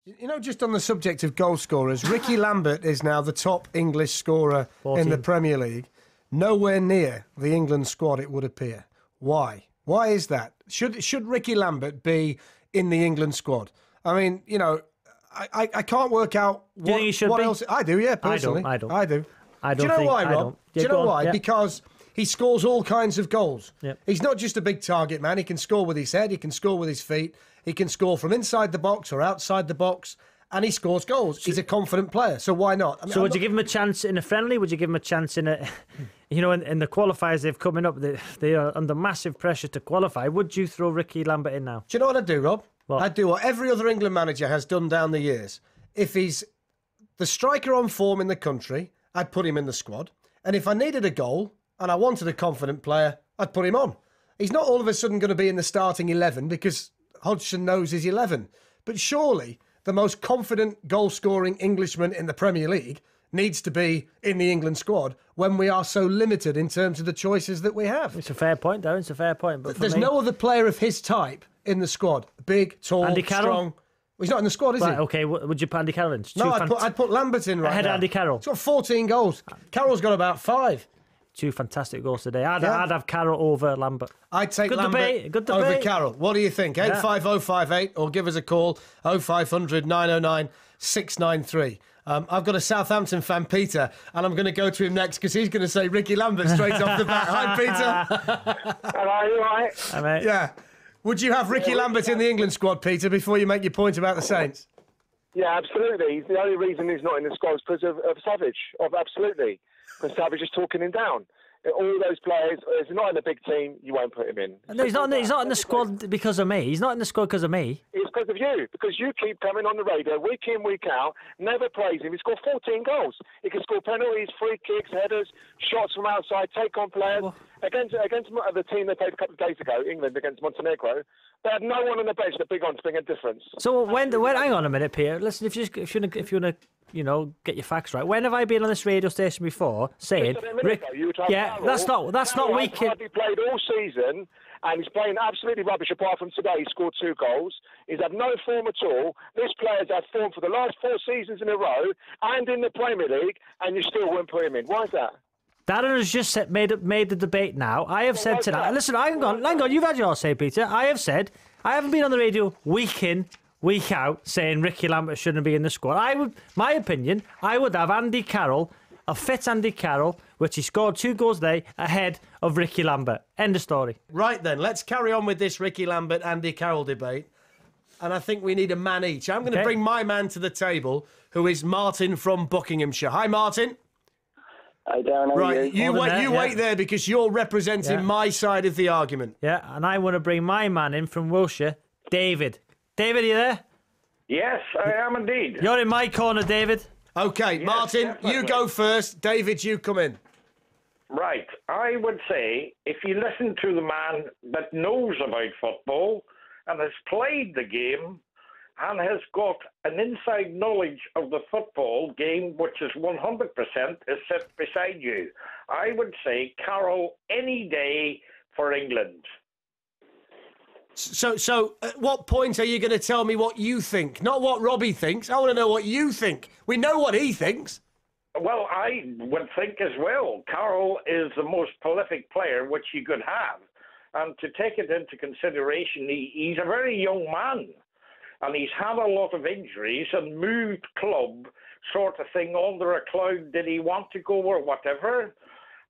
You know, just on the subject of goal scorers, Rickie Lambert is now the top English scorer 14. In the Premier League. Nowhere near the England squad, it would appear. Why? Why is that? Should Rickie Lambert be in the England squad? I mean, you know, I can't work out what, do you think he should what be? else. I do, yeah, personally. I don't. Do you know why, Rob? Do you know why? Yeah. Because he scores all kinds of goals. Yep. He's not just a big target man. He can score with his head. He can score with his feet. He can score from inside the box or outside the box. And he scores goals. He's a confident player. So why not? I mean, would you give him a chance in a friendly? Would you give him a chance in a... You know, in the qualifiers they've coming up, they are under massive pressure to qualify. Would you throw Rickie Lambert in now? Do you know what I'd do, Rob? What? I'd do what every other England manager has done down the years. If he's the striker on form in the country, I'd put him in the squad. And if I needed a goal and I wanted a confident player, I'd put him on. He's not all of a sudden going to be in the starting 11 because Hodgson knows he's 11. But surely the most confident goal-scoring Englishman in the Premier League needs to be in the England squad when we are so limited in terms of the choices that we have. It's a fair point, Darren. It's a fair point. But there's no other player of his type in the squad. Big, tall, Andy Carroll? Strong. Well, he's not in the squad, is he? Okay, would you put Andy Carroll in? No, I'd put Lambert in right ahead now. of Andy Carroll. He's got 14 goals. Carroll's got about 5. 2 fantastic goals today. I'd have Carroll over Lambert. I'd take Good Lambert debate. over Carroll. What do you think? 85058 or give us a call 0500 909 693. I've got a Southampton fan, Peter, and I'm going to go to him next because he's going to say Rickie Lambert straight off the bat. Hi, Peter. Hello, you all right? Hi, mate. Yeah. Would you have Rickie Lambert in the England squad, Peter, before you make your point about the Saints? Yeah, absolutely. The only reason he's not in the squad is because of Savage. Absolutely. Because Savage is talking him down. All those players, if he's not in a big team, you won't put him in. No, he's not in the squad because of me. He's not in the squad because of me. It's because of you. Because you keep coming on the radio week in, week out, never praise him. He scored 14 goals. He can score penalties, free kicks, headers, shots from outside, take on players. Well, against the team they played a couple of days ago, England against Montenegro, they had no one on the bench that big on to make a difference. So when hang on a minute, Peter. Listen, if you want to get your facts right. When have I been on this radio station before saying, that's not weak. He played all season, and he's playing absolutely rubbish. Apart from today, he scored 2 goals. He's had no form at all. This player's had form for the last 4 seasons in a row, and in the Premier League, and you still wouldn't put him in. Why is that? Darren has just made the debate now. I have said tonight. Listen, hang on. You've had your say, Peter. I have said I haven't been on the radio week in, week out saying Rickie Lambert shouldn't be in the squad. My opinion, I would have Andy Carroll, a fit Andy Carroll, which he scored 2 goals today, ahead of Rickie Lambert. End of story. Right then, let's carry on with this Rickie Lambert, Andy Carroll debate. And I think we need a man each. I'm going to bring my man to the table, who is Martin from Buckinghamshire. Hi, Martin. Hi, Darren. How are you? You wait there because you're representing my side of the argument. Yeah, and I want to bring my man in from Wiltshire, David. David, are you there? Yes, I am indeed. You're in my corner, David. Okay, yes, Martin, definitely. You go first. David, you come in. Right. I would say if you listen to the man that knows about football and has played the game and has got an inside knowledge of the football game, which is 100%, is set beside you. I would say Carroll any day for England. So at what point are you going to tell me what you think? Not what Robbie thinks. I want to know what you think. We know what he thinks. Well, I would think as well. Carroll is the most prolific player which you could have. And to take it into consideration, he's a very young man. And he's had a lot of injuries and moved club sort of thing under a cloud. Did he want to go or whatever?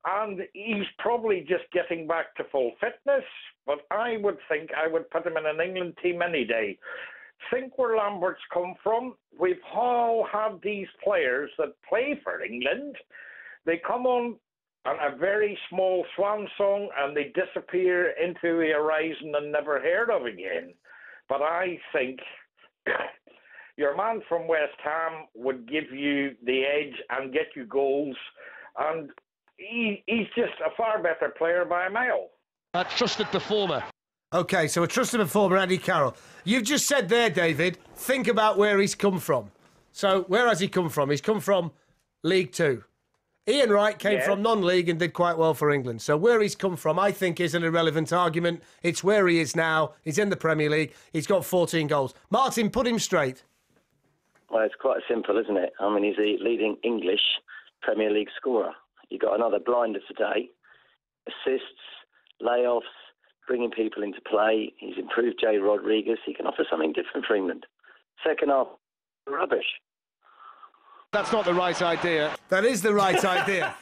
And he's probably just getting back to full fitness. But I would think I would put him in an England team any day. Think where Lambert's come from. We've all had these players that play for England. They come on a very small swan song and they disappear into the horizon and never heard of again. But I think your man from West Ham would give you the edge and get you goals. And he's just a far better player by a mile. A trusted performer. OK, so a trusted performer, Andy Carroll. You've just said there, David, think about where he's come from. So where has he come from? He's come from League Two. Ian Wright came from non-league and did quite well for England. So where he's come from, I think, is an irrelevant argument. It's where he is now. He's in the Premier League. He's got 14 goals. Martin, put him straight. Well, it's quite simple, isn't it? I mean, he's the leading English Premier League scorer. You got another blinder today. Assists, layoffs, bringing people into play. He's improved Jay Rodriguez. He can offer something different for England. Second half, rubbish. That's not the right idea. That is the right idea.